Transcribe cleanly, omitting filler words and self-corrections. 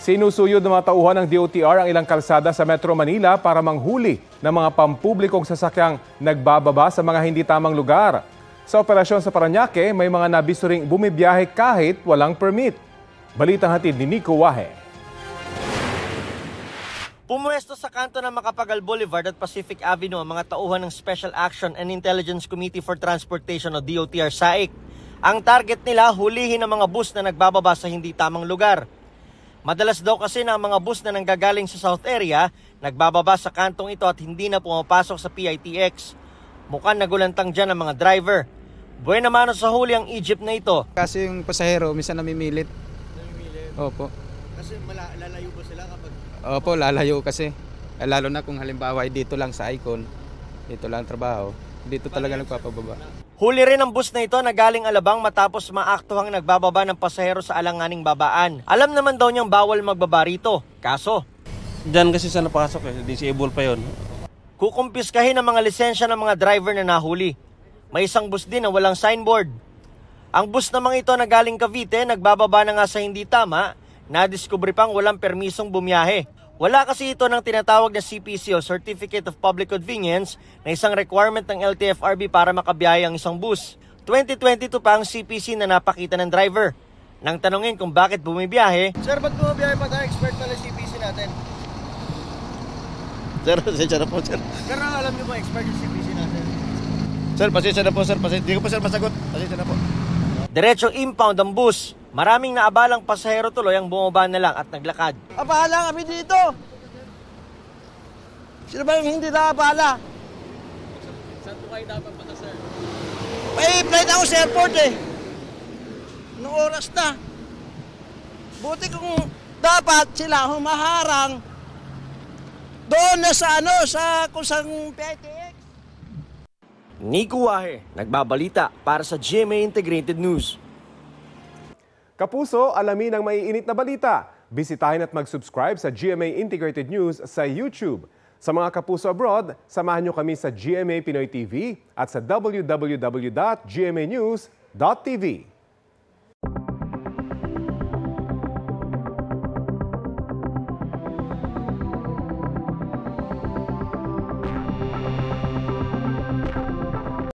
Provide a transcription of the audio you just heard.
Sinusuyod ng mga tauhan ng DOTR ang ilang kalsada sa Metro Manila para manghuli ng mga pampublikong sasakyang nagbababa sa mga hindi tamang lugar. Sa operasyon sa Parañaque, may mga nabisto ring bumibiyahe kahit walang permit. Balitang hatid ni Nico Wahe. Pumuesto sa kanto ng Macapagal Boulevard at Pacific Avenue ang mga tauhan ng Special Action and Intelligence Committee for Transportation o DOTR SAIC. Ang target nila, hulihin ang mga bus na nagbababa sa hindi tamang lugar. Madalas daw kasi na ang mga bus na nanggagaling sa South Area, nagbababa sa kantong ito at hindi na pumapasok sa PITX. Mukhang nagulantang dyan ang mga driver. Buena mano sa huli ang Egypt na ito. Kasi yung pasahero, minsan namimilit. Namimilit? Opo. Kasi lalayo ba sila kapag... Opo, lalayo kasi. Lalo na kung halimbawa dito lang sa Icon, dito lang trabaho, dito talaga nagpapababa. Huli rin ang bus na ito na galing Alabang matapos maaktuhang nagbababa ng pasahero sa alanganing babaan. Alam naman daw niyang bawal magbaba rito. Kaso, diyan kasi sa napasok disable pa yon. Kukumpiskahin ang mga lisensya ng mga driver na nahuli. May isang bus din na walang signboard. Ang bus namang ito na galing Cavite, nagbababa na nga sa hindi tama, nadiskubre pang walang permisong bumiyahe. Wala kasi ito ng tinatawag na CPC o Certificate of Public Convenience na isang requirement ng LTFRB para makabiyahe ang isang bus. 2022 pa ang CPC na napakita ng driver. Nang tanungin kung bakit bumibiyahe, Sir, ba't bumibiyahe pa tayo? Expert pala CPC natin. Sir, pasensya na po, sir. Pero alam niyo ba, expert yung CPC natin? Sir, pasensya na po, sir. Hindi ko po, sir, masagot. Pasensya na po. diretsong impound ang bus. Maraming naabalang pasahero tuloy ang bumaba na lang at naglakad. Abala kami dito! Sino ba yung hindi naabala? Saan po kayo dapat punta, sir? May flight ako sa airport eh. Anong oras na? Buti kung dapat sila humaharang doon na sa sa kusang PITX. Nico Wahe, nagbabalita para sa GMA Integrated News. Kapuso, alamin ang maiinit na balita. Bisitahin at mag-subscribe sa GMA Integrated News sa YouTube. Sa mga kapuso abroad, samahan nyo kami sa GMA Pinoy TV at sa www.gmanews.tv.